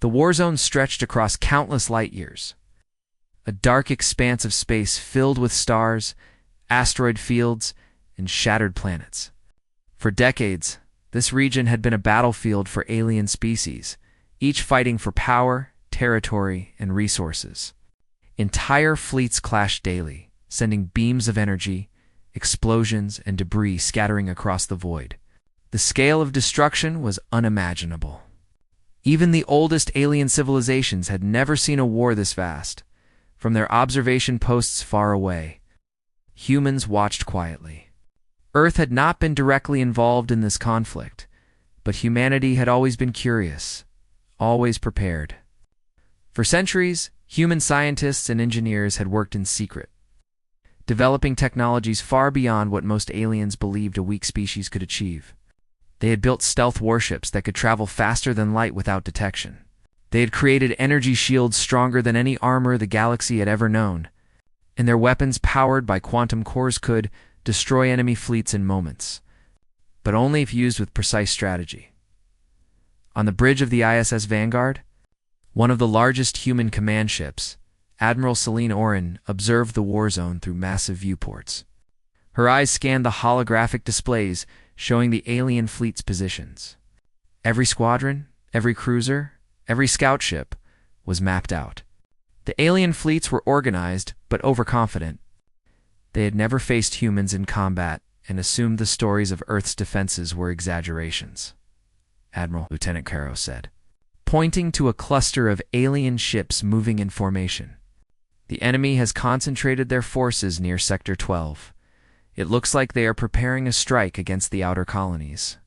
The war zone stretched across countless light years, a dark expanse of space filled with stars, asteroid fields, and shattered planets. For decades, this region had been a battlefield for alien species, each fighting for power, territory, and resources. Entire fleets clashed daily, sending beams of energy, explosions, and debris scattering across the void. The scale of destruction was unimaginable. Even the oldest alien civilizations had never seen a war this vast. From their observation posts far away, humans watched quietly. Earth had not been directly involved in this conflict, but humanity had always been curious, always prepared. For centuries, human scientists and engineers had worked in secret, developing technologies far beyond what most aliens believed a weak species could achieve. They had built stealth warships that could travel faster than light without detection. They had created energy shields stronger than any armor the galaxy had ever known, and their weapons powered by quantum cores could destroy enemy fleets in moments, but only if used with precise strategy. On the bridge of the ISS Vanguard, one of the largest human command ships, Admiral Celine Oren observed the war zone through massive viewports. Her eyes scanned the holographic displays showing the alien fleet's positions. Every squadron, every cruiser, every scout ship was mapped out. The alien fleets were organized but overconfident. They had never faced humans in combat and assumed the stories of Earth's defenses were exaggerations. Admiral Lieutenant Caro said, pointing to a cluster of alien ships moving in formation. The enemy has concentrated their forces near Sector 12. It looks like they are preparing a strike against the outer colonies.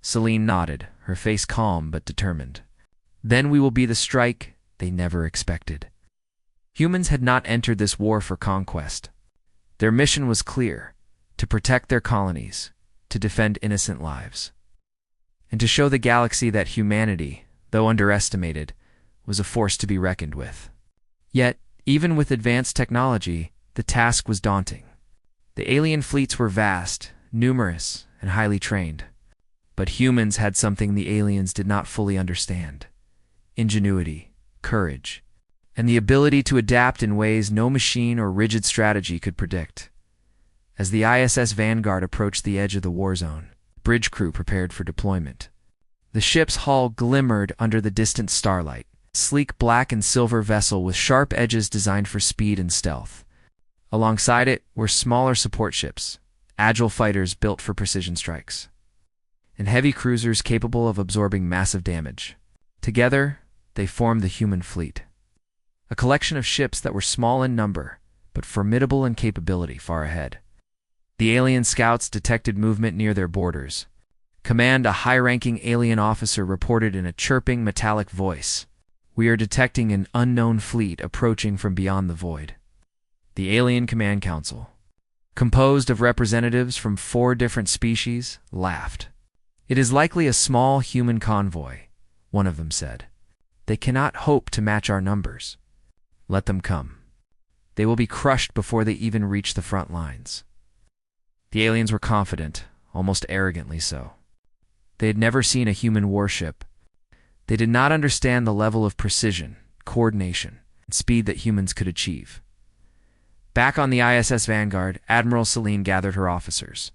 Celine nodded, her face calm but determined. Then we will be the strike they never expected. Humans had not entered this war for conquest. Their mission was clear: to protect their colonies, to defend innocent lives, and to show the galaxy that humanity, though underestimated, was a force to be reckoned with. Yet, even with advanced technology, the task was daunting. The alien fleets were vast, numerous, and highly trained. But humans had something the aliens did not fully understand: ingenuity, courage, and the ability to adapt in ways no machine or rigid strategy could predict. As the ISS Vanguard approached the edge of the war zone, bridge crew prepared for deployment. The ship's hull glimmered under the distant starlight, a sleek black and silver vessel with sharp edges designed for speed and stealth. Alongside it were smaller support ships, agile fighters built for precision strikes, and heavy cruisers capable of absorbing massive damage. Together, they formed the human fleet, a collection of ships that were small in number, but formidable in capability far ahead. The alien scouts detected movement near their borders. Command, a high-ranking alien officer, reported in a chirping, metallic voice, "We are detecting an unknown fleet approaching from beyond the void." The Alien Command Council, composed of representatives from 4 different species, laughed. "It is likely a small human convoy," one of them said. "They cannot hope to match our numbers. Let them come. They will be crushed before they even reach the front lines." The aliens were confident, almost arrogantly so. They had never seen a human warship. They did not understand the level of precision, coordination, and speed that humans could achieve. Back on the ISS Vanguard, Admiral Celine gathered her officers.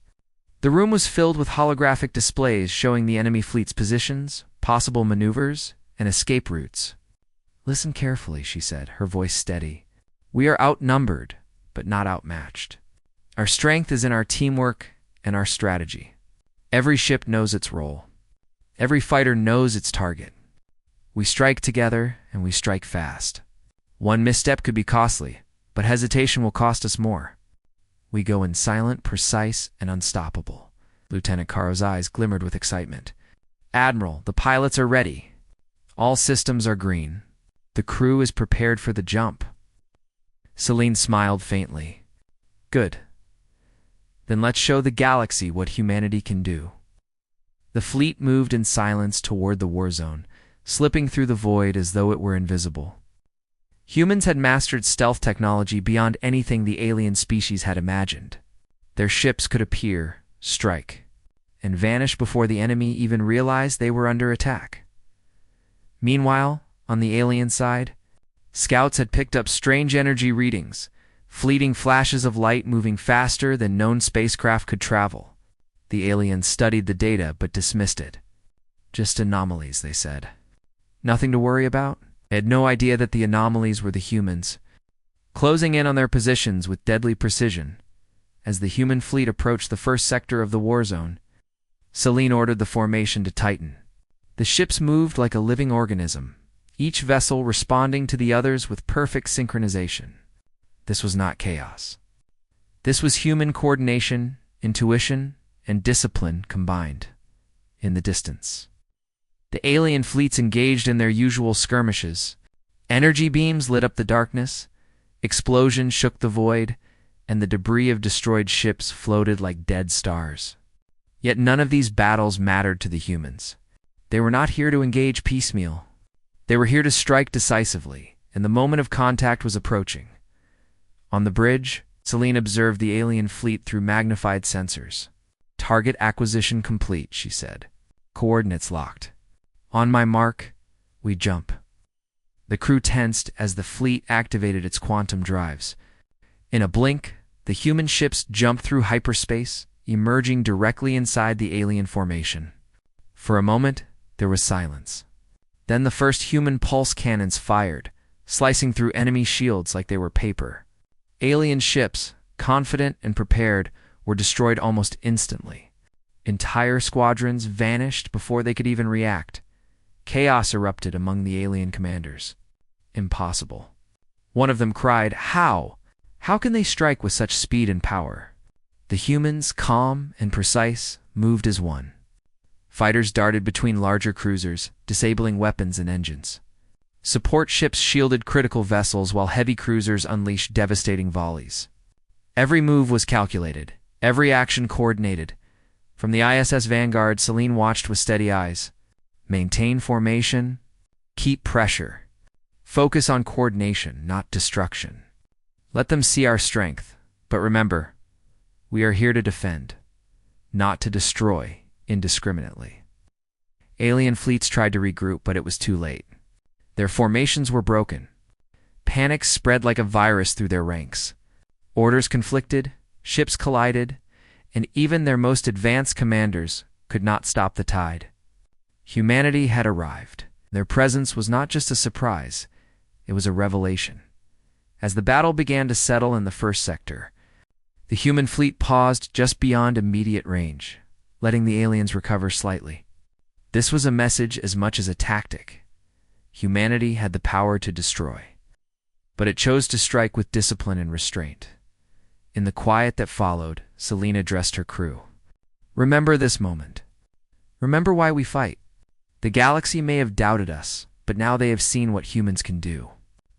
The room was filled with holographic displays showing the enemy fleet's positions, possible maneuvers, and escape routes. "Listen carefully," she said, her voice steady. "We are outnumbered, but not outmatched. Our strength is in our teamwork and our strategy. Every ship knows its role. Every fighter knows its target. We strike together, and we strike fast. One misstep could be costly, but hesitation will cost us more. We go in silent, precise, and unstoppable." Lieutenant Caro's eyes glimmered with excitement. "Admiral, the pilots are ready. All systems are green. The crew is prepared for the jump." Celine smiled faintly. "Good. Then let's show the galaxy what humanity can do." The fleet moved in silence toward the war zone, slipping through the void as though it were invisible. Humans had mastered stealth technology beyond anything the alien species had imagined. Their ships could appear, strike, and vanish before the enemy even realized they were under attack. Meanwhile, on the alien side, scouts had picked up strange energy readings, fleeting flashes of light moving faster than known spacecraft could travel. The aliens studied the data but dismissed it. Just anomalies, they said. Nothing to worry about? They had no idea that the anomalies were the humans, closing in on their positions with deadly precision. As the human fleet approached the first sector of the war zone, Selene ordered the formation to tighten. The ships moved like a living organism, each vessel responding to the others with perfect synchronization. This was not chaos. This was human coordination, intuition, and discipline combined. In the distance, the alien fleets engaged in their usual skirmishes. Energy beams lit up the darkness, explosions shook the void, and the debris of destroyed ships floated like dead stars. Yet none of these battles mattered to the humans. They were not here to engage piecemeal. They were here to strike decisively, and the moment of contact was approaching. On the bridge, Selene observed the alien fleet through magnified sensors. "Target acquisition complete," she said. "Coordinates locked. On my mark, we jump." The crew tensed as the fleet activated its quantum drives. In a blink, the human ships jumped through hyperspace, emerging directly inside the alien formation. For a moment, there was silence. Then the first human pulse cannons fired, slicing through enemy shields like they were paper. Alien ships, confident and prepared, were destroyed almost instantly. Entire squadrons vanished before they could even react. Chaos erupted among the alien commanders. Impossible. One of them cried, "How? How can they strike with such speed and power?" The humans, calm and precise, moved as one. Fighters darted between larger cruisers, disabling weapons and engines. Support ships shielded critical vessels while heavy cruisers unleashed devastating volleys. Every move was calculated, every action coordinated. From the ISS Vanguard, Selene watched with steady eyes. Maintain formation, keep pressure. Focus on coordination, not destruction. Let them see our strength, but remember, we are here to defend, not to destroy indiscriminately. Alien fleets tried to regroup, but it was too late. Their formations were broken. Panic spread like a virus through their ranks. Orders conflicted, ships collided, and even their most advanced commanders could not stop the tide. Humanity had arrived. Their presence was not just a surprise, it was a revelation. As the battle began to settle in the first sector, the human fleet paused just beyond immediate range, letting the aliens recover slightly. This was a message as much as a tactic. Humanity had the power to destroy, but it chose to strike with discipline and restraint. In the quiet that followed, Selene addressed her crew. "Remember this moment. Remember why we fight. The galaxy may have doubted us, but now they have seen what humans can do.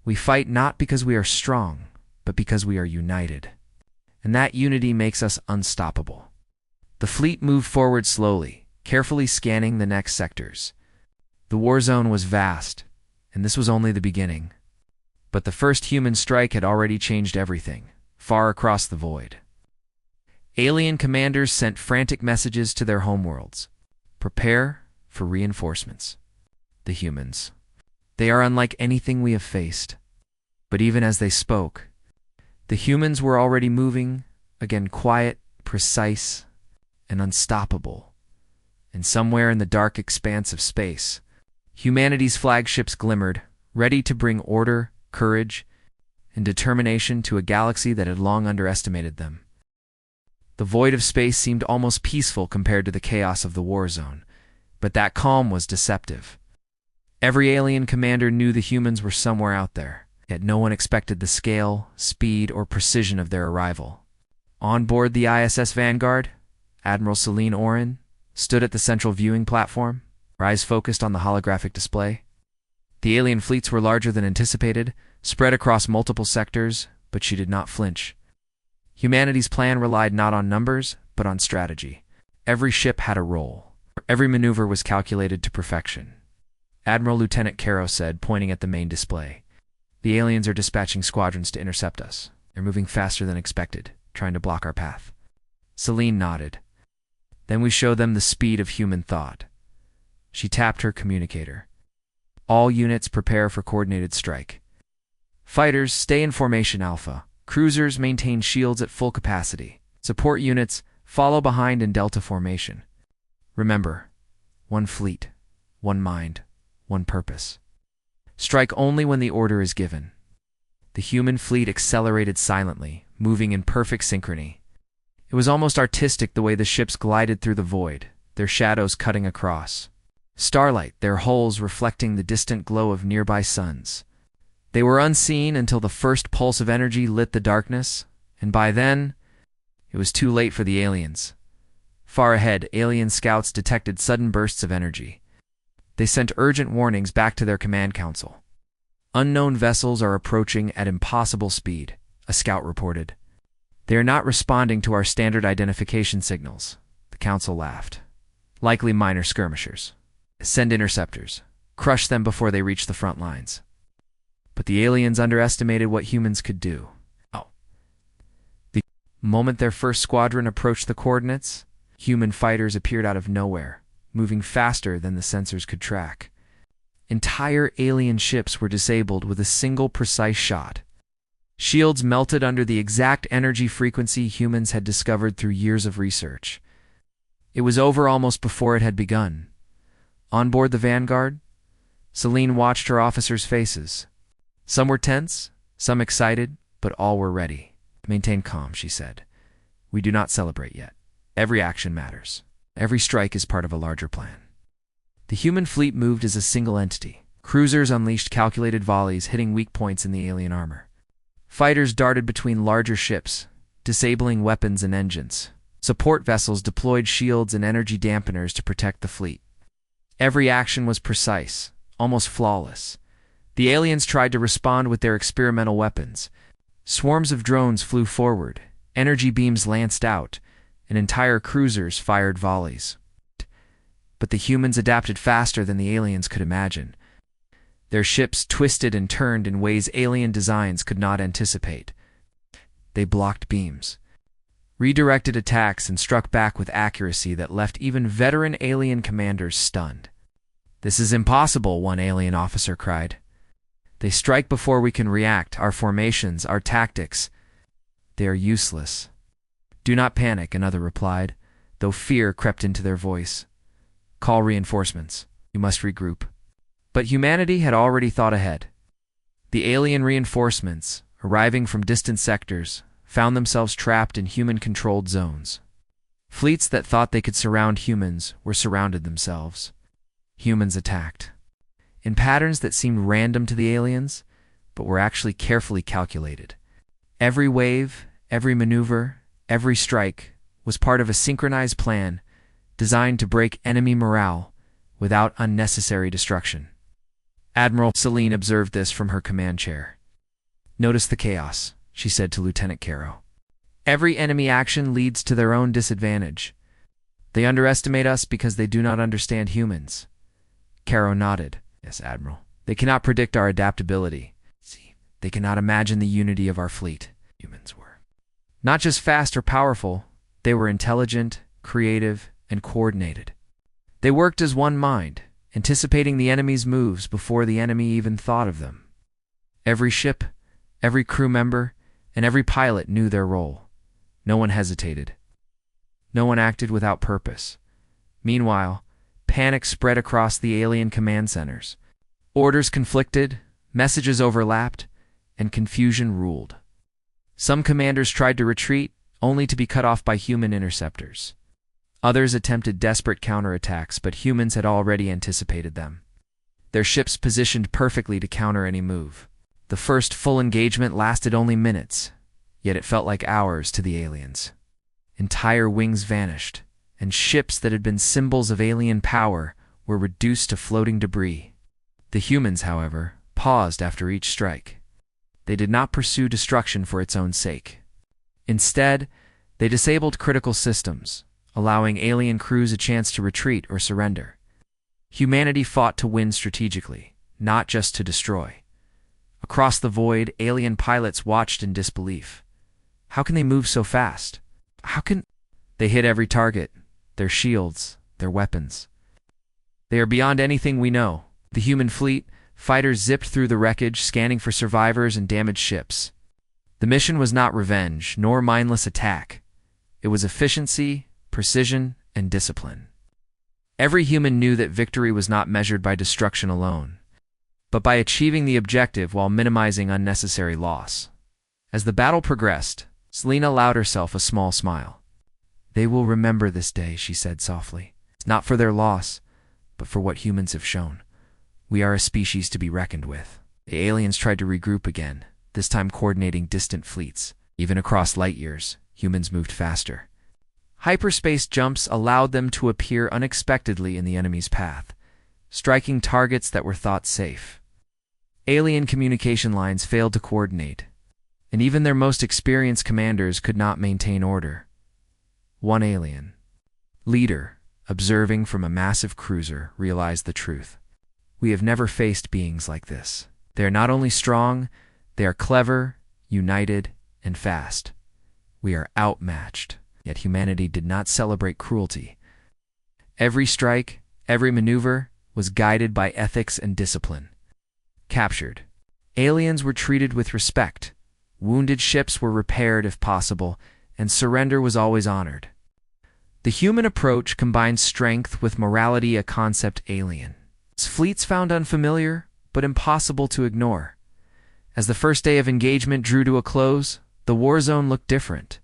We fight not because we are strong, but because we are united. And that unity makes us unstoppable." The fleet moved forward slowly, carefully scanning the next sectors. The war zone was vast, and this was only the beginning. But the first human strike had already changed everything, far across the void. Alien commanders sent frantic messages to their homeworlds. "Prepare for reinforcements." The humans. "They are unlike anything we have faced." But even as they spoke, the humans were already moving, again quiet, precise, and unstoppable. And somewhere in the dark expanse of space, humanity's flagships glimmered, ready to bring order, courage, and determination to a galaxy that had long underestimated them. The void of space seemed almost peaceful compared to the chaos of the war zone, but that calm was deceptive. Every alien commander knew the humans were somewhere out there, yet no one expected the scale, speed, or precision of their arrival. On board the ISS Vanguard, Admiral Selene Oren stood at the central viewing platform, her eyes focused on the holographic display. The alien fleets were larger than anticipated, spread across multiple sectors, but she did not flinch. Humanity's plan relied not on numbers, but on strategy. Every ship had a role. Every maneuver was calculated to perfection. Admiral Lieutenant Caro said, pointing at the main display, "The aliens are dispatching squadrons to intercept us. They're moving faster than expected, trying to block our path." Selene nodded. "Then we show them the speed of human thought." She tapped her communicator. All units prepare for coordinated strike. Fighters, stay in formation Alpha. Cruisers, maintain shields at full capacity. Support units, follow behind in Delta formation. Remember, one fleet, one mind, one purpose. Strike only when the order is given. The human fleet accelerated silently, moving in perfect synchrony. It was almost artistic the way the ships glided through the void, their shadows cutting across. Starlight, their hulls reflecting the distant glow of nearby suns. They were unseen until the first pulse of energy lit the darkness, and by then, it was too late for the aliens. Far ahead, alien scouts detected sudden bursts of energy. They sent urgent warnings back to their command council. Unknown vessels are approaching at impossible speed, a scout reported. They are not responding to our standard identification signals, the council laughed. Likely minor skirmishers. Send interceptors. Crush them before they reach the front lines. But the aliens underestimated what humans could do. The moment their first squadron approached the coordinates, human fighters appeared out of nowhere, moving faster than the sensors could track. Entire alien ships were disabled with a single precise shot. Shields melted under the exact energy frequency humans had discovered through years of research. It was over almost before it had begun. On board the Vanguard, Celine watched her officers' faces. Some were tense, some excited, but all were ready. Maintain calm, she said. We do not celebrate yet. Every action matters. Every strike is part of a larger plan. The human fleet moved as a single entity. Cruisers unleashed calculated volleys, hitting weak points in the alien armor. Fighters darted between larger ships, disabling weapons and engines. Support vessels deployed shields and energy dampeners to protect the fleet. Every action was precise, almost flawless. The aliens tried to respond with their experimental weapons. Swarms of drones flew forward, energy beams lanced out, and entire cruisers fired volleys. But the humans adapted faster than the aliens could imagine. Their ships twisted and turned in ways alien designs could not anticipate. They blocked beams, redirected attacks, and struck back with accuracy that left even veteran alien commanders stunned. "This is impossible," one alien officer cried. "They strike before we can react. Our formations, our tactics, they are useless." "Do not panic," another replied, though fear crept into their voice. "Call reinforcements. You must regroup." But humanity had already thought ahead. The alien reinforcements, arriving from distant sectors, found themselves trapped in human-controlled zones. Fleets that thought they could surround humans were surrounded themselves. Humans attacked, in patterns that seemed random to the aliens, but were actually carefully calculated. Every wave, every maneuver, every strike was part of a synchronized plan designed to break enemy morale without unnecessary destruction. Admiral Celine observed this from her command chair. "Notice the chaos," she said to Lieutenant Caro. "Every enemy action leads to their own disadvantage. They underestimate us because they do not understand humans." Caro nodded. "Yes, Admiral. They cannot predict our adaptability. See, they cannot imagine the unity of our fleet." Humans were not just fast or powerful, they were intelligent, creative, and coordinated. They worked as one mind, anticipating the enemy's moves before the enemy even thought of them. Every ship, every crew member, and every pilot knew their role. No one hesitated. No one acted without purpose. Meanwhile, panic spread across the alien command centers. Orders conflicted, messages overlapped, and confusion ruled. Some commanders tried to retreat, only to be cut off by human interceptors. Others attempted desperate counterattacks, but humans had already anticipated them. Their ships positioned perfectly to counter any move. The first full engagement lasted only minutes, yet it felt like hours to the aliens. Entire wings vanished, and ships that had been symbols of alien power were reduced to floating debris. The humans, however, paused after each strike. They did not pursue destruction for its own sake. Instead, they disabled critical systems, allowing alien crews a chance to retreat or surrender. Humanity fought to win strategically, not just to destroy. Across the void, alien pilots watched in disbelief. How can they move so fast? How can they hit every target? Their shields, their weapons. They are beyond anything we know. The human fleet, Fighters zipped through the wreckage, scanning for survivors and damaged ships. The mission was not revenge, nor mindless attack. It was efficiency, precision, and discipline. Every human knew that victory was not measured by destruction alone, but by achieving the objective while minimizing unnecessary loss. As the battle progressed, Selena allowed herself a small smile. "They will remember this day," she said softly. "Not for their loss, but for what humans have shown. We are a species to be reckoned with." The aliens tried to regroup again, this time coordinating distant fleets. Even across light years, humans moved faster. Hyperspace jumps allowed them to appear unexpectedly in the enemy's path, striking targets that were thought safe. Alien communication lines failed to coordinate, and even their most experienced commanders could not maintain order. One alien leader, observing from a massive cruiser, realized the truth. "We have never faced beings like this. They are not only strong, they are clever, united, and fast. We are outmatched." Yet humanity did not celebrate cruelty. Every strike, every maneuver, was guided by ethics and discipline. Captured, aliens were treated with respect. Wounded ships were repaired if possible, and surrender was always honored. The human approach combined strength with morality, a concept alien. Fleets found unfamiliar, but impossible to ignore. As the first day of engagement drew to a close, the war zone looked different.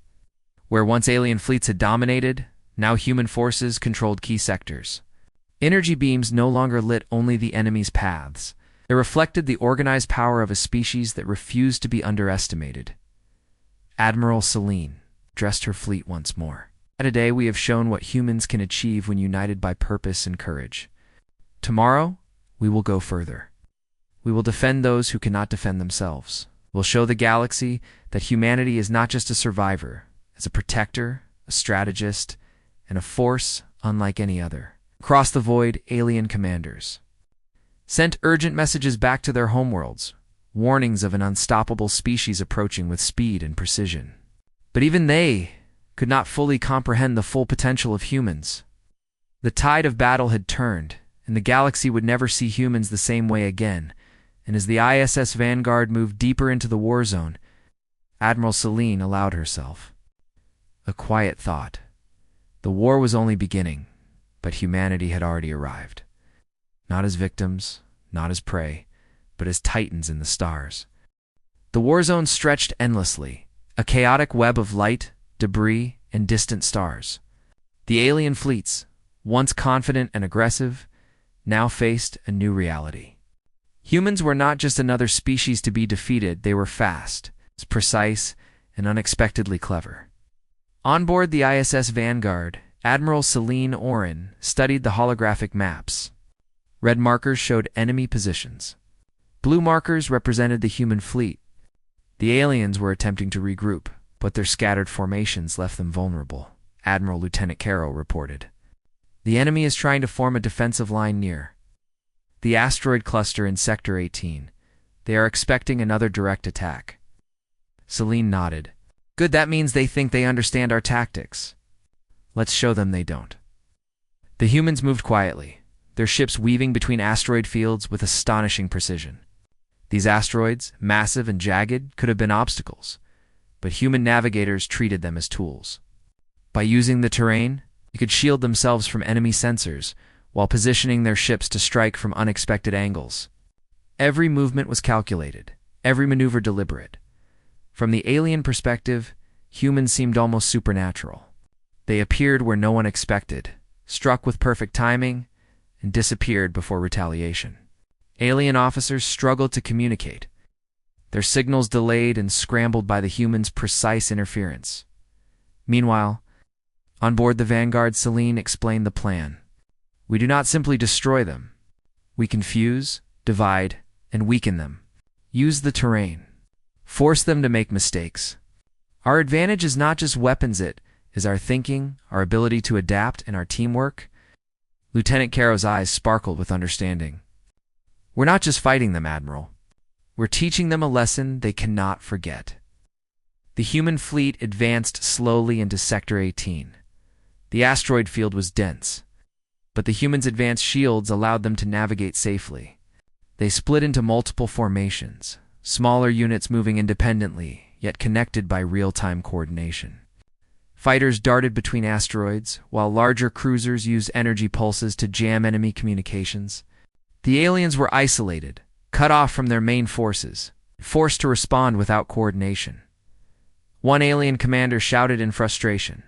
Where once alien fleets had dominated, now human forces controlled key sectors. Energy beams no longer lit only the enemy's paths. They reflected the organized power of a species that refused to be underestimated. Admiral Selene dressed her fleet once more. Today we have shown what humans can achieve when united by purpose and courage. Tomorrow, we will go further. We will defend those who cannot defend themselves. We'll show the galaxy that humanity is not just a survivor, it's a protector, a strategist, and a force unlike any other. Across the void, alien commanders sent urgent messages back to their homeworlds, warnings of an unstoppable species approaching with speed and precision. But even they could not fully comprehend the full potential of humans. The tide of battle had turned, and the galaxy would never see humans the same way again. And as the ISS Vanguard moved deeper into the war zone, Admiral Selene allowed herself a quiet thought. The war was only beginning, but humanity had already arrived. Not as victims, not as prey, but as titans in the stars. The war zone stretched endlessly, a chaotic web of light, debris, and distant stars. The alien fleets, once confident and aggressive, now faced a new reality. Humans were not just another species to be defeated, they were fast, precise, and unexpectedly clever. On board the ISS Vanguard, Admiral Selene Orin studied the holographic maps. Red markers showed enemy positions. Blue markers represented the human fleet. The aliens were attempting to regroup, but their scattered formations left them vulnerable, Admiral Lieutenant Caro reported. The enemy is trying to form a defensive line near the asteroid cluster in Sector 18. They are expecting another direct attack. Selene nodded. "Good, that means they think they understand our tactics. Let's show them they don't." The humans moved quietly, their ships weaving between asteroid fields with astonishing precision. These asteroids, massive and jagged, could have been obstacles, but human navigators treated them as tools. By using the terrain, they could shield themselves from enemy sensors, while positioning their ships to strike from unexpected angles. Every movement was calculated, every maneuver deliberate. From the alien perspective, humans seemed almost supernatural. They appeared where no one expected, struck with perfect timing, and disappeared before retaliation. Alien officers struggled to communicate, their signals delayed and scrambled by the humans' precise interference. Meanwhile, on board the Vanguard, Selene explained the plan. "We do not simply destroy them. We confuse, divide, and weaken them. Use the terrain. Force them to make mistakes. Our advantage is not just weapons, it is our thinking, our ability to adapt, and our teamwork." Lieutenant Caro's eyes sparkled with understanding. "We're not just fighting them, Admiral. We're teaching them a lesson they cannot forget." The human fleet advanced slowly into Sector 18. The asteroid field was dense, but the humans' advanced shields allowed them to navigate safely. They split into multiple formations, smaller units moving independently, yet connected by real-time coordination. Fighters darted between asteroids, while larger cruisers used energy pulses to jam enemy communications. The aliens were isolated, cut off from their main forces, forced to respond without coordination. One alien commander shouted in frustration,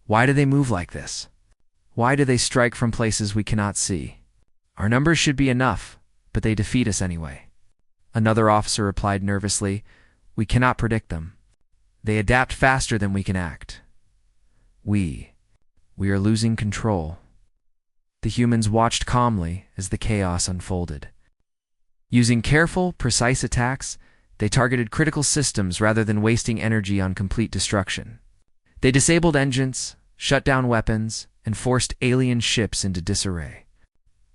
"Why do they move like this? Why do they strike from places we cannot see? Our numbers should be enough, but they defeat us anyway." Another officer replied nervously, "We cannot predict them. They adapt faster than we can act. We are losing control." The humans watched calmly as the chaos unfolded. Using careful, precise attacks, they targeted critical systems rather than wasting energy on complete destruction. They disabled engines, shut down weapons, and forced alien ships into disarray.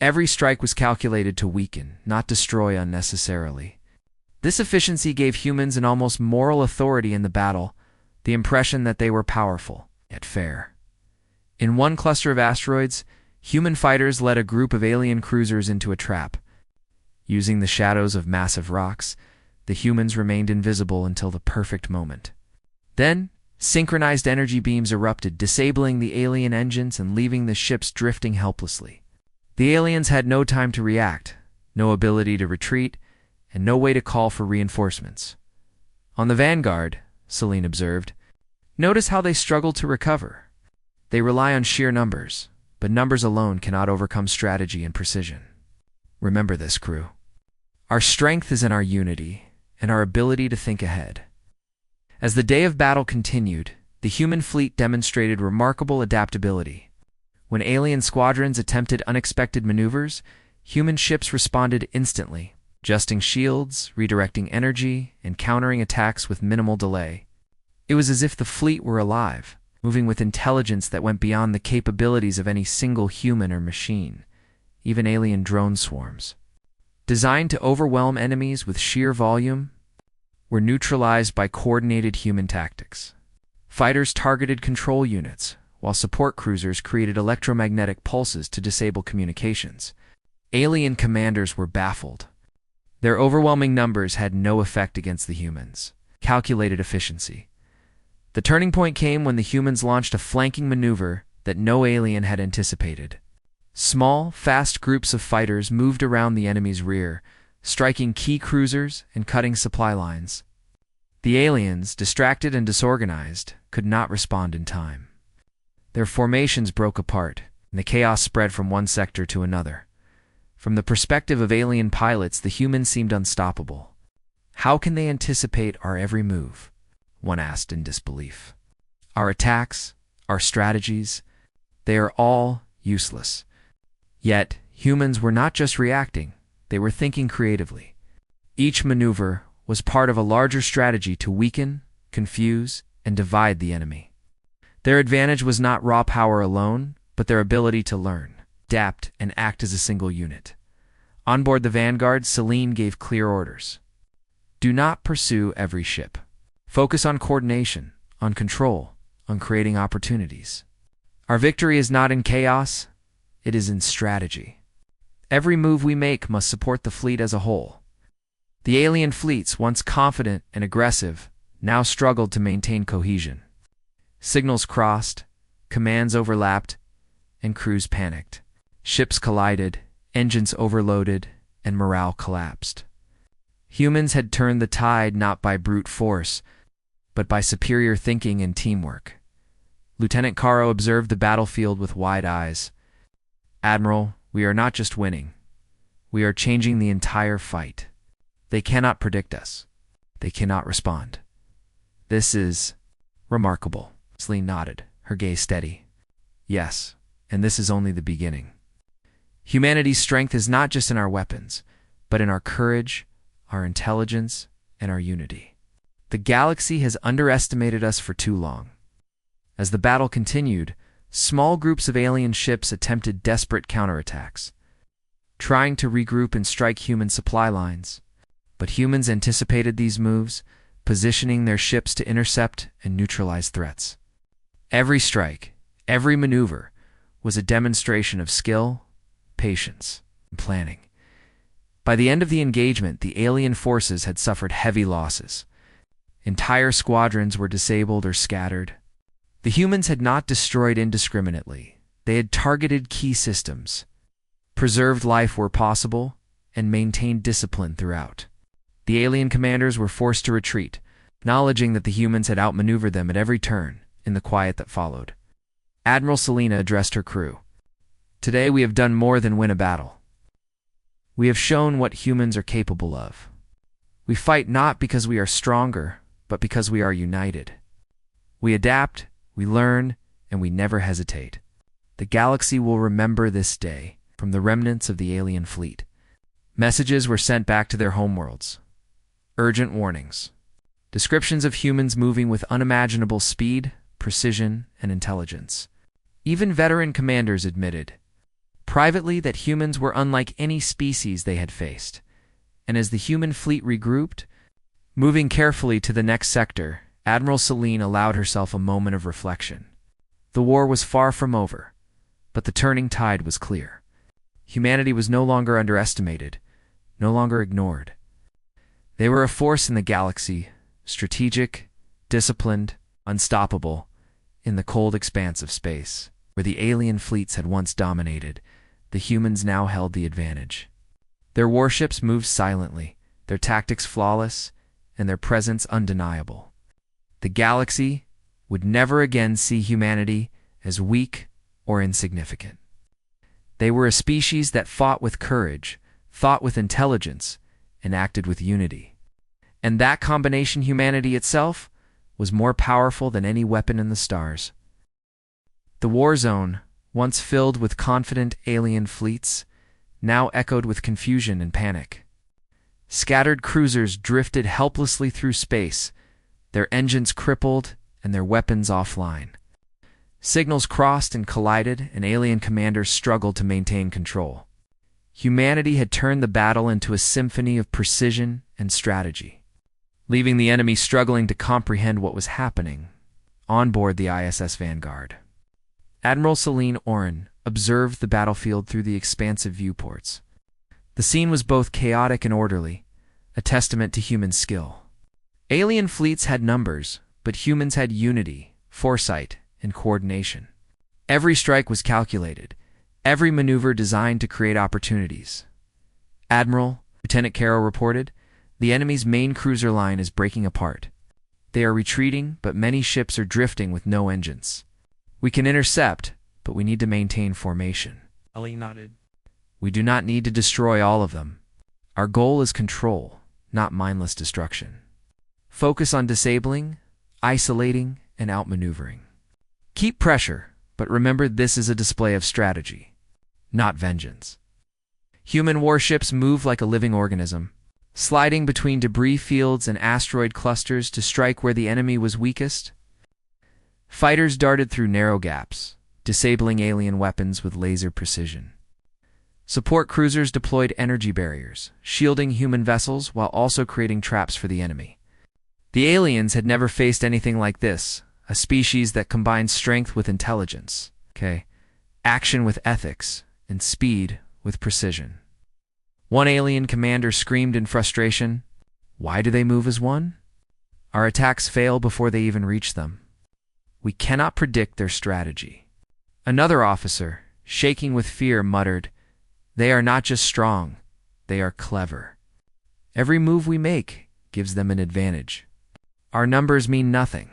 Every strike was calculated to weaken, not destroy unnecessarily. This efficiency gave humans an almost moral authority in the battle, the impression that they were powerful, yet fair. In one cluster of asteroids, human fighters led a group of alien cruisers into a trap. Using the shadows of massive rocks, the humans remained invisible until the perfect moment. Then, synchronized energy beams erupted, disabling the alien engines and leaving the ships drifting helplessly. The aliens had no time to react, no ability to retreat, and no way to call for reinforcements. "On the Vanguard," Celine observed, "notice how they struggle to recover. They rely on sheer numbers, but numbers alone cannot overcome strategy and precision. Remember this, crew. Our strength is in our unity and our ability to think ahead." As the day of battle continued, the human fleet demonstrated remarkable adaptability. When alien squadrons attempted unexpected maneuvers, human ships responded instantly, adjusting shields, redirecting energy, and countering attacks with minimal delay. It was as if the fleet were alive, moving with intelligence that went beyond the capabilities of any single human or machine, even alien drone swarms. Designed to overwhelm enemies with sheer volume, were neutralized by coordinated human tactics. Fighters targeted control units, while support cruisers created electromagnetic pulses to disable communications. Alien commanders were baffled. Their overwhelming numbers had no effect against the humans. Calculated efficiency. The turning point came when the humans launched a flanking maneuver that no alien had anticipated. Small, fast groups of fighters moved around the enemy's rear, striking key cruisers and cutting supply lines. The aliens, distracted and disorganized, could not respond in time. Their formations broke apart, and the chaos spread from one sector to another. From the perspective of alien pilots, the humans seemed unstoppable. "How can they anticipate our every move?" one asked in disbelief. "Our attacks, our strategies, they are all useless." Yet, humans were not just reacting, they were thinking creatively. Each maneuver was part of a larger strategy to weaken, confuse, and divide the enemy. Their advantage was not raw power alone, but their ability to learn, adapt, and act as a single unit. On board the Vanguard, Celine gave clear orders. Do not pursue every ship. Focus on coordination, on control, on creating opportunities. Our victory is not in chaos, it is in strategy. Every move we make must support the fleet as a whole. The alien fleets, once confident and aggressive, now struggled to maintain cohesion. Signals crossed, commands overlapped, and crews panicked. Ships collided, engines overloaded, and morale collapsed. Humans had turned the tide not by brute force, but by superior thinking and teamwork. Lieutenant Caro observed the battlefield with wide eyes. "Admiral, we are not just winning. We are changing the entire fight. They cannot predict us. They cannot respond. This is remarkable." Celine nodded, her gaze steady. "Yes, and this is only the beginning. Humanity's strength is not just in our weapons, but in our courage, our intelligence, and our unity. The galaxy has underestimated us for too long." As the battle continued, small groups of alien ships attempted desperate counterattacks, trying to regroup and strike human supply lines. But humans anticipated these moves, positioning their ships to intercept and neutralize threats. Every strike, every maneuver, was a demonstration of skill, patience, and planning. By the end of the engagement, the alien forces had suffered heavy losses. Entire squadrons were disabled or scattered. The humans had not destroyed indiscriminately. They had targeted key systems, preserved life where possible, and maintained discipline throughout. The alien commanders were forced to retreat, acknowledging that the humans had outmaneuvered them at every turn in the quiet that followed. Admiral Selena addressed her crew. "Today we have done more than win a battle. We have shown what humans are capable of. We fight not because we are stronger, but because we are united. We adapt, we learn, and we never hesitate. The galaxy will remember this day." From the remnants of the alien fleet, messages were sent back to their homeworlds. Urgent warnings. Descriptions of humans moving with unimaginable speed, precision, and intelligence. Even veteran commanders admitted privately that humans were unlike any species they had faced. And as the human fleet regrouped, moving carefully to the next sector, Admiral Selene allowed herself a moment of reflection. The war was far from over, but the turning tide was clear. Humanity was no longer underestimated, no longer ignored. They were a force in the galaxy, strategic, disciplined, unstoppable, in the cold expanse of space. Where the alien fleets had once dominated, the humans now held the advantage. Their warships moved silently, their tactics flawless, and their presence undeniable. The galaxy would never again see humanity as weak or insignificant. They were a species that fought with courage, thought with intelligence, and acted with unity. And that combination, humanity itself, was more powerful than any weapon in the stars. The war zone, once filled with confident alien fleets, now echoed with confusion and panic. Scattered cruisers drifted helplessly through space, their engines crippled and their weapons offline. Signals crossed and collided, and alien commanders struggled to maintain control. Humanity had turned the battle into a symphony of precision and strategy, leaving the enemy struggling to comprehend what was happening on board the ISS Vanguard. Admiral Selene Oren observed the battlefield through the expansive viewports. The scene was both chaotic and orderly, a testament to human skill. Alien fleets had numbers, but humans had unity, foresight, and coordination. Every strike was calculated, every maneuver designed to create opportunities. "Admiral," Lieutenant Caro reported, "the enemy's main cruiser line is breaking apart. They are retreating, but many ships are drifting with no engines. We can intercept, but we need to maintain formation." Ali nodded. "We do not need to destroy all of them. Our goal is control, not mindless destruction. Focus on disabling, isolating, and outmaneuvering. Keep pressure, but remember this is a display of strategy, not vengeance." Human warships move like a living organism, sliding between debris fields and asteroid clusters to strike where the enemy was weakest. Fighters darted through narrow gaps, disabling alien weapons with laser precision. Support cruisers deployed energy barriers, shielding human vessels while also creating traps for the enemy. The aliens had never faced anything like this, a species that combines strength with intelligence, action with ethics, and speed with precision. One alien commander screamed in frustration, "Why do they move as one? Our attacks fail before they even reach them. We cannot predict their strategy." Another officer, shaking with fear, muttered, "They are not just strong, they are clever. Every move we make gives them an advantage. Our numbers mean nothing."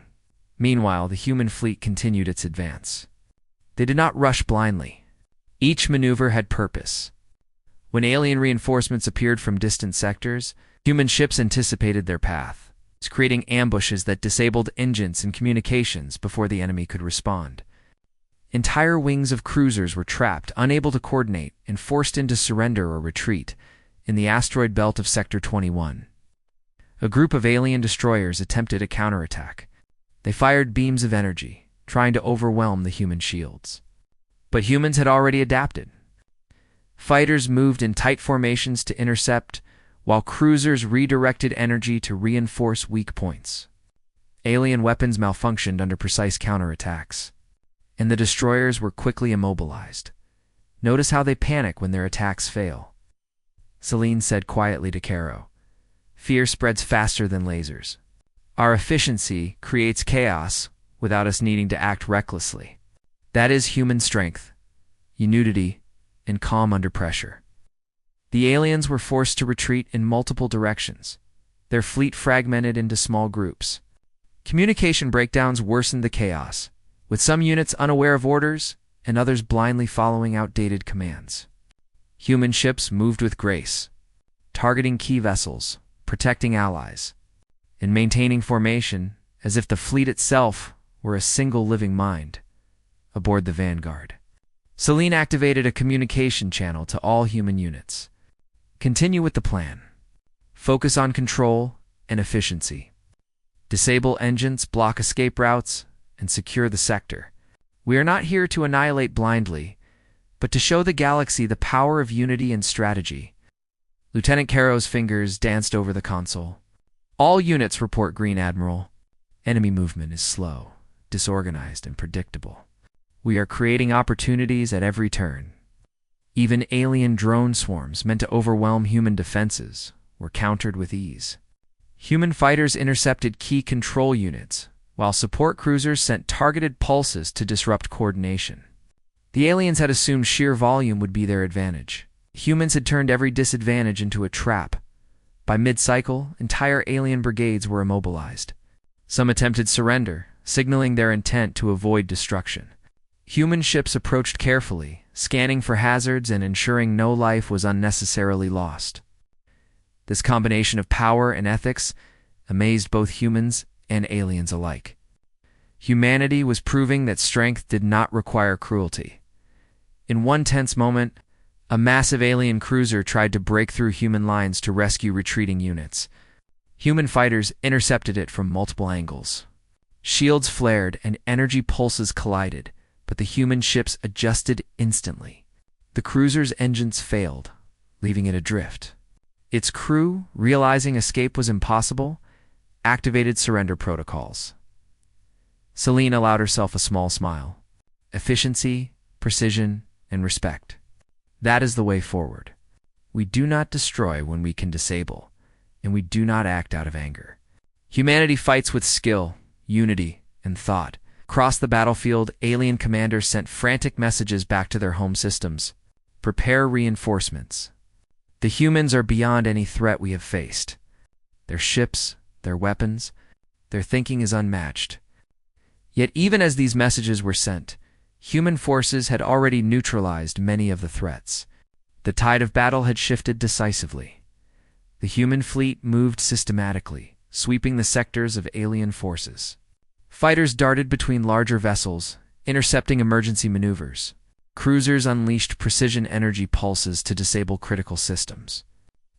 Meanwhile, the human fleet continued its advance. They did not rush blindly. Each maneuver had purpose. When alien reinforcements appeared from distant sectors, human ships anticipated their path, creating ambushes that disabled engines and communications before the enemy could respond. Entire wings of cruisers were trapped, unable to coordinate, and forced into surrender or retreat in the asteroid belt of Sector 21. A group of alien destroyers attempted a counterattack. They fired beams of energy, trying to overwhelm the human shields. But humans had already adapted. Fighters moved in tight formations to intercept, while cruisers redirected energy to reinforce weak points. Alien weapons malfunctioned under precise counterattacks, and the destroyers were quickly immobilized. Notice how they panic when their attacks fail. Selene said quietly to Caro. Fear spreads faster than lasers. Our efficiency creates chaos without us needing to act recklessly. That is human strength, unity, and calm under pressure. The aliens were forced to retreat in multiple directions, their fleet fragmented into small groups. Communication breakdowns worsened the chaos, with some units unaware of orders and others blindly following outdated commands. Human ships moved with grace, targeting key vessels, protecting allies, and maintaining formation as if the fleet itself were a single living mind aboard the Vanguard. Selene activated a communication channel to all human units. Continue with the plan. Focus on control and efficiency. Disable engines, block escape routes, and secure the sector. We are not here to annihilate blindly, but to show the galaxy the power of unity and strategy. Lieutenant Caro's fingers danced over the console. All units report Green Admiral. Enemy movement is slow, disorganized, and predictable. We are creating opportunities at every turn. Even alien drone swarms meant to overwhelm human defenses were countered with ease. Human fighters intercepted key control units, while support cruisers sent targeted pulses to disrupt coordination. The aliens had assumed sheer volume would be their advantage. Humans had turned every disadvantage into a trap. By mid-cycle, entire alien brigades were immobilized. Some attempted surrender, signaling their intent to avoid destruction. Human ships approached carefully, scanning for hazards and ensuring no life was unnecessarily lost. This combination of power and ethics amazed both humans and aliens alike. Humanity was proving that strength did not require cruelty. In one tense moment, a massive alien cruiser tried to break through human lines to rescue retreating units. Human fighters intercepted it from multiple angles. Shields flared and energy pulses collided, but the human ships adjusted instantly. The cruiser's engines failed, leaving it adrift. Its crew, realizing escape was impossible, activated surrender protocols. Selene allowed herself a small smile. Efficiency, precision, and respect. That is the way forward. We do not destroy when we can disable, and we do not act out of anger. Humanity fights with skill, unity, and thought. Across the battlefield, alien commanders sent frantic messages back to their home systems. Prepare reinforcements. The humans are beyond any threat we have faced. Their ships, their weapons, their thinking is unmatched. Yet even as these messages were sent, human forces had already neutralized many of the threats. The tide of battle had shifted decisively. The human fleet moved systematically, sweeping the sectors of alien forces. Fighters darted between larger vessels, intercepting emergency maneuvers. Cruisers unleashed precision energy pulses to disable critical systems.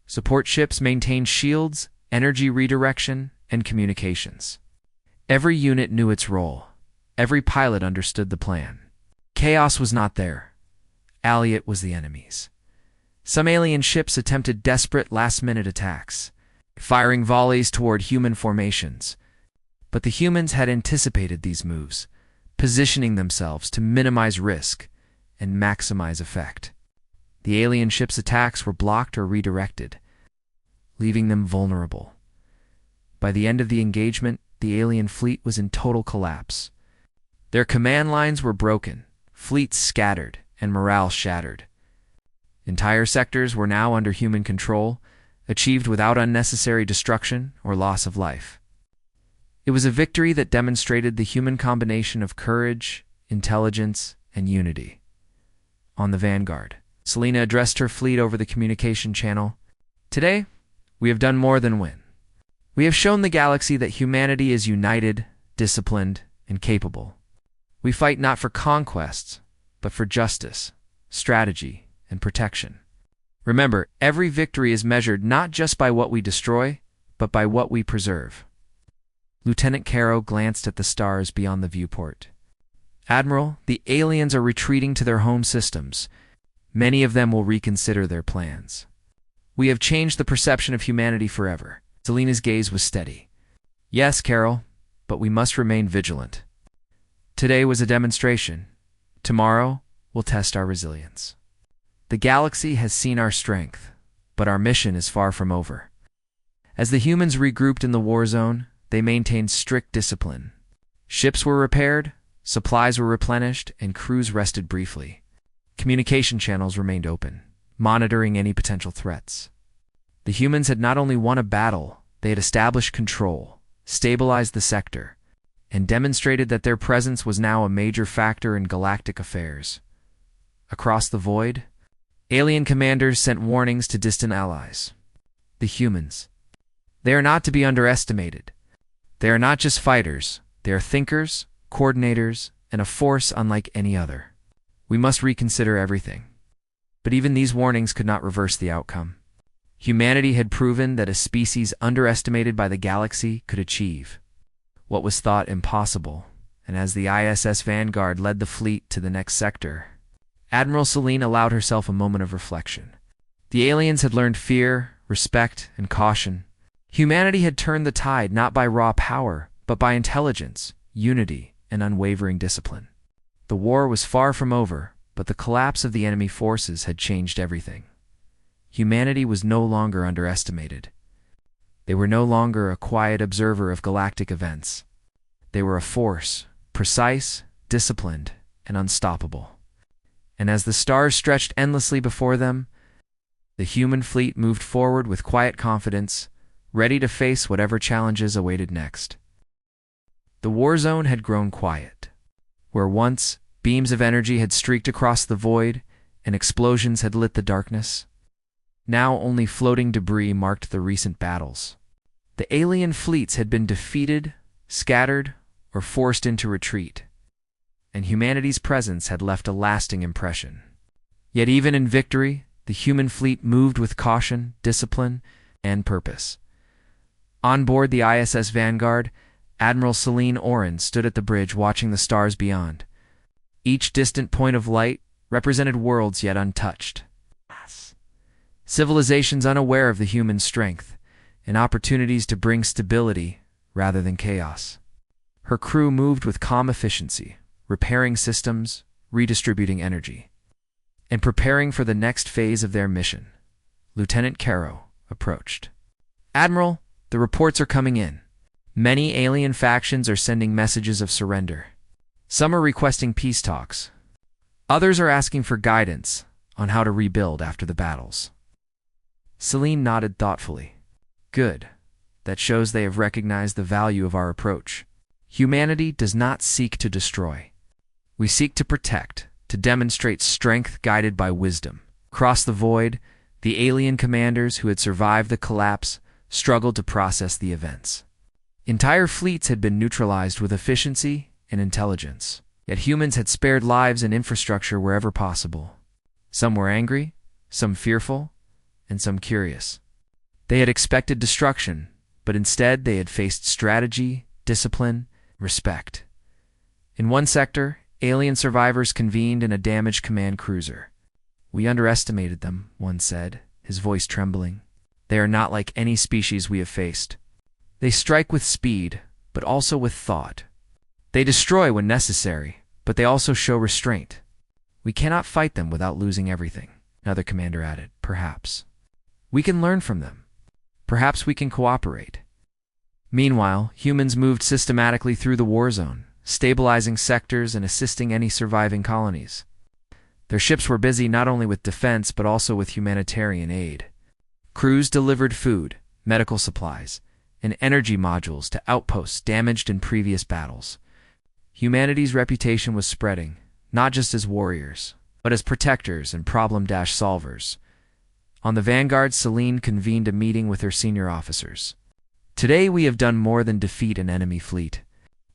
Support ships maintained shields, energy redirection, and communications. Every unit knew its role. Every pilot understood the plan. Chaos was not there. Alliate was the enemy's. Some alien ships attempted desperate last-minute attacks, firing volleys toward human formations. But the humans had anticipated these moves, positioning themselves to minimize risk and maximize effect. The alien ships' attacks were blocked or redirected, leaving them vulnerable. By the end of the engagement, the alien fleet was in total collapse. Their command lines were broken, fleets scattered, and morale shattered. Entire sectors were now under human control, achieved without unnecessary destruction or loss of life. It was a victory that demonstrated the human combination of courage, intelligence, and unity. On the Vanguard, Selene addressed her fleet over the communication channel. Today, we have done more than win. We have shown the galaxy that humanity is united, disciplined, and capable. We fight not for conquests, but for justice, strategy, and protection. Remember, every victory is measured not just by what we destroy, but by what we preserve. Lieutenant Caro glanced at the stars beyond the viewport. Admiral, the aliens are retreating to their home systems. Many of them will reconsider their plans. We have changed the perception of humanity forever. Selene's gaze was steady. Yes, Carol, but we must remain vigilant. Today was a demonstration. Tomorrow will test our resilience. The galaxy has seen our strength. but our mission is far from over. As the humans regrouped in the war zone, they maintained strict discipline. Ships were repaired, supplies were replenished, and crews rested briefly. Communication channels remained open, monitoring any potential threats. The humans had not only won a battle, they had established control, stabilized the sector, and demonstrated that their presence was now a major factor in galactic affairs. Across the void, alien commanders sent warnings to distant allies. The humans. They are not to be underestimated. They are not just fighters, they are thinkers, coordinators, and a force unlike any other. We must reconsider everything. But even these warnings could not reverse the outcome. Humanity had proven that a species underestimated by the galaxy could achieve what was thought impossible, and as the ISS Vanguard led the fleet to the next sector, Admiral Celine allowed herself a moment of reflection. The aliens had learned fear, respect, and caution. Humanity had turned the tide not by raw power, but by intelligence, unity, and unwavering discipline. The war was far from over, but the collapse of the enemy forces had changed everything. Humanity was no longer underestimated. They were no longer a quiet observer of galactic events. They were a force, precise, disciplined, and unstoppable. And as the stars stretched endlessly before them, the human fleet moved forward with quiet confidence, ready to face whatever challenges awaited next. The war zone had grown quiet. Where once beams of energy had streaked across the void and explosions had lit the darkness, now only floating debris marked the recent battles. The alien fleets had been defeated, scattered, or forced into retreat, and humanity's presence had left a lasting impression. Yet even in victory, the human fleet moved with caution, discipline, and purpose. On board the ISS Vanguard, Admiral Celine Oren stood at the bridge watching the stars beyond. Each distant point of light represented worlds yet untouched. Civilizations unaware of the human strength, and opportunities to bring stability rather than chaos. Her crew moved with calm efficiency, repairing systems, redistributing energy, and preparing for the next phase of their mission. Lieutenant Caro approached. "Admiral, the reports are coming in. Many alien factions are sending messages of surrender. Some are requesting peace talks. Others are asking for guidance on how to rebuild after the battles." Celine nodded thoughtfully. "Good. That shows they have recognized the value of our approach. Humanity does not seek to destroy. We seek to protect, to demonstrate strength guided by wisdom." Across the void, the alien commanders who had survived the collapse struggled to process the events. Entire fleets had been neutralized with efficiency and intelligence, yet humans had spared lives and infrastructure wherever possible. Some were angry, some fearful, and some curious. They had expected destruction, but instead they had faced strategy, discipline, respect. In one sector, alien survivors convened in a damaged command cruiser. "We underestimated them," one said, his voice trembling. "They are not like any species we have faced. They strike with speed, but also with thought. They destroy when necessary, but they also show restraint. We cannot fight them without losing everything." Another commander added, "Perhaps we can learn from them. Perhaps we can cooperate." Meanwhile, humans moved systematically through the war zone, stabilizing sectors and assisting any surviving colonies. Their ships were busy not only with defense but also with humanitarian aid. Crews delivered food, medical supplies, and energy modules to outposts damaged in previous battles. Humanity's reputation was spreading, not just as warriors, but as protectors and problem-solvers. On the Vanguard, Celine convened a meeting with her senior officers. "Today we have done more than defeat an enemy fleet.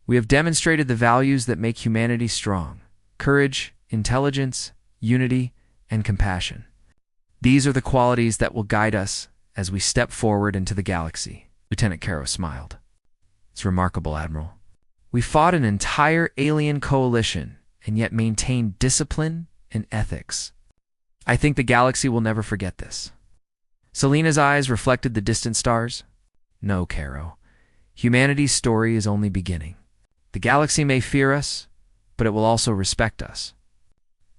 We have demonstrated the values that make humanity strong: courage, intelligence, unity, and compassion. These are the qualities that will guide us as we step forward into the galaxy." Lieutenant Caro smiled. "It's remarkable, Admiral. We fought an entire alien coalition and yet maintained discipline and ethics. I think the galaxy will never forget this." Selena's eyes reflected the distant stars. "No, Caro. Humanity's story is only beginning. The galaxy may fear us, but it will also respect us.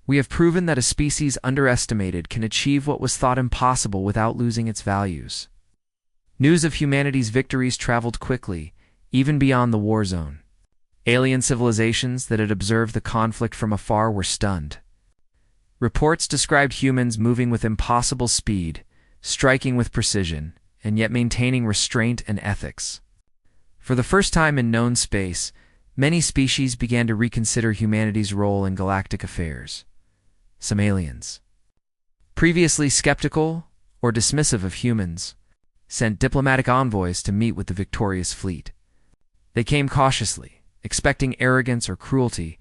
We have proven that a species underestimated can achieve what was thought impossible without losing its values. News of humanity's victories traveled quickly, even beyond the war zone. Alien civilizations that had observed the conflict from afar were stunned. Reports described humans moving with impossible speed, striking with precision, and yet maintaining restraint and ethics. For the first time in known space, many species began to reconsider humanity's role in galactic affairs. Some aliens, previously skeptical or dismissive of humans, sent diplomatic envoys to meet with the victorious fleet. They came cautiously, expecting arrogance or cruelty,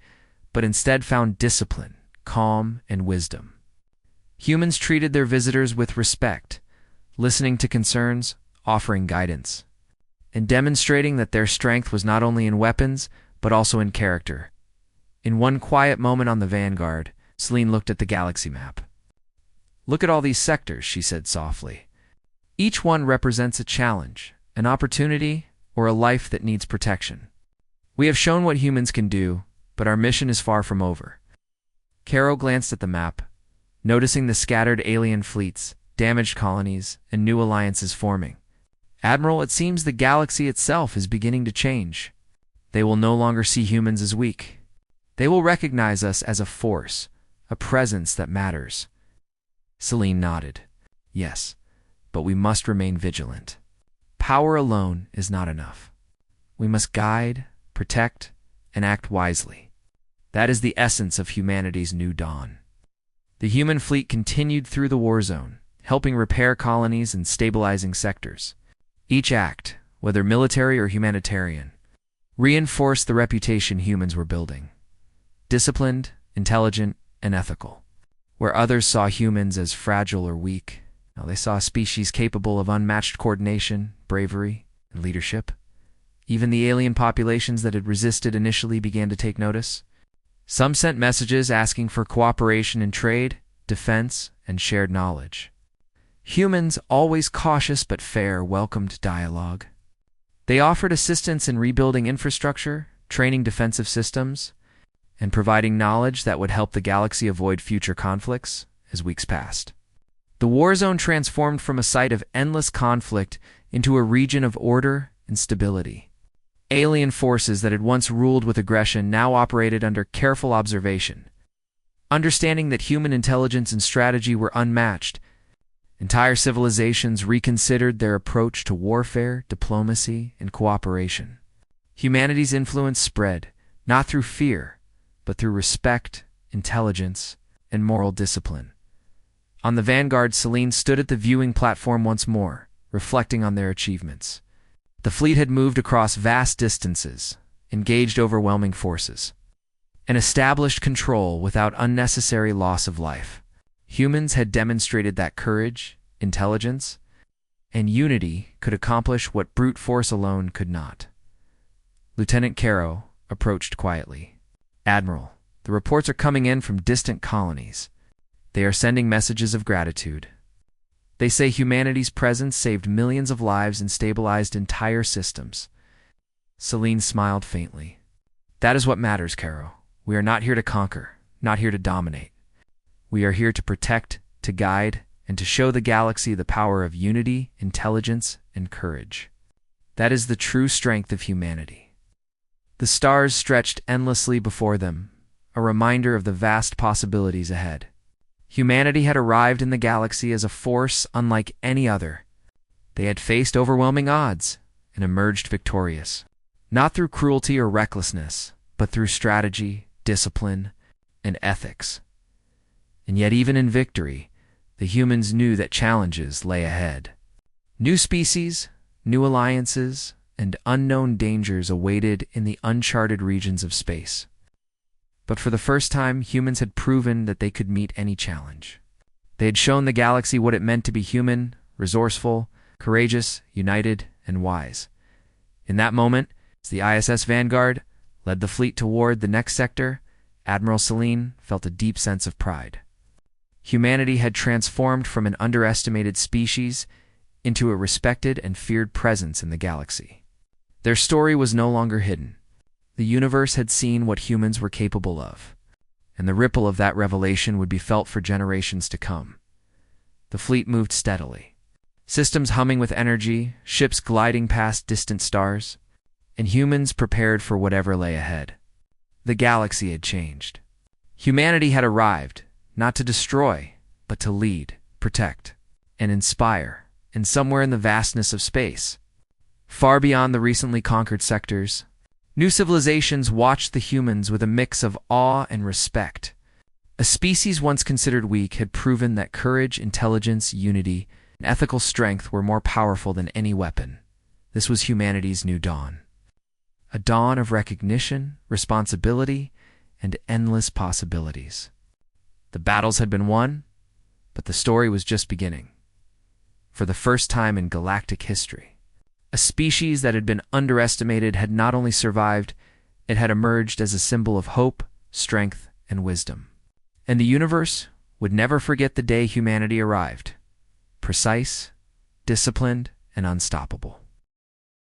but instead found discipline, calm, and wisdom. Humans treated their visitors with respect, listening to concerns, offering guidance, and demonstrating that their strength was not only in weapons, but also in character. In one quiet moment on the Vanguard, Celine looked at the galaxy map. "Look at all these sectors," she said softly. "Each one represents a challenge, an opportunity, or a life that needs protection. We have shown what humans can do, but our mission is far from over." Caro glanced at the map, noticing the scattered alien fleets, damaged colonies, and new alliances forming. "Admiral, it seems the galaxy itself is beginning to change. They will no longer see humans as weak. They will recognize us as a force, a presence that matters." Celine nodded. "Yes, but we must remain vigilant. Power alone is not enough. We must guide, protect, and act wisely. That is the essence of humanity's new dawn." The human fleet continued through the war zone, helping repair colonies and stabilizing sectors. Each act, whether military or humanitarian, reinforced the reputation humans were building: disciplined, intelligent, and ethical. Where others saw humans as fragile or weak, now they saw a species capable of unmatched coordination, bravery, and leadership. Even the alien populations that had resisted initially began to take notice. Some sent messages asking for cooperation in trade, defense, and shared knowledge. Humans, always cautious but fair, welcomed dialogue. They offered assistance in rebuilding infrastructure, training defensive systems, and providing knowledge that would help the galaxy avoid future conflicts as weeks passed. The war zone transformed from a site of endless conflict into a region of order and stability. Alien forces that had once ruled with aggression now operated under careful observation. Understanding that human intelligence and strategy were unmatched, entire civilizations reconsidered their approach to warfare, diplomacy, and cooperation. Humanity's influence spread, not through fear, but through respect, intelligence, and moral discipline. On the Vanguard, Celine stood at the viewing platform once more, reflecting on their achievements. The fleet had moved across vast distances, engaged overwhelming forces, and established control without unnecessary loss of life. Humans had demonstrated that courage, intelligence, and unity could accomplish what brute force alone could not. Lieutenant Caro approached quietly. "Admiral, the reports are coming in from distant colonies. They are sending messages of gratitude. They say humanity's presence saved millions of lives and stabilized entire systems." Celine smiled faintly. "That is what matters, Caro. We are not here to conquer, not here to dominate. We are here to protect, to guide, and to show the galaxy the power of unity, intelligence, and courage. That is the true strength of humanity." The stars stretched endlessly before them, a reminder of the vast possibilities ahead. Humanity had arrived in the galaxy as a force unlike any other. They had faced overwhelming odds and emerged victorious, not through cruelty or recklessness, but through strategy, discipline, and ethics. And yet even in victory, the humans knew that challenges lay ahead. New species, new alliances, and unknown dangers awaited in the uncharted regions of space. But for the first time, humans had proven that they could meet any challenge. They had shown the galaxy what it meant to be human, resourceful, courageous, united, and wise. In that moment, as the ISS Vanguard led the fleet toward the next sector, Admiral Celine felt a deep sense of pride. Humanity had transformed from an underestimated species into a respected and feared presence in the galaxy. Their story was no longer hidden. The universe had seen what humans were capable of, and the ripple of that revelation would be felt for generations to come. The fleet moved steadily, systems humming with energy, ships gliding past distant stars, and humans prepared for whatever lay ahead. The galaxy had changed. Humanity had arrived, not to destroy, but to lead, protect, and inspire, and somewhere in the vastness of space, far beyond the recently conquered sectors, new civilizations watched the humans with a mix of awe and respect. A species once considered weak had proven that courage, intelligence, unity, and ethical strength were more powerful than any weapon. This was humanity's new dawn. A dawn of recognition, responsibility, and endless possibilities. The battles had been won, but the story was just beginning. For the first time in galactic history, a species that had been underestimated had not only survived, it had emerged as a symbol of hope, strength, and wisdom. And the universe would never forget the day humanity arrived, precise, disciplined, and unstoppable.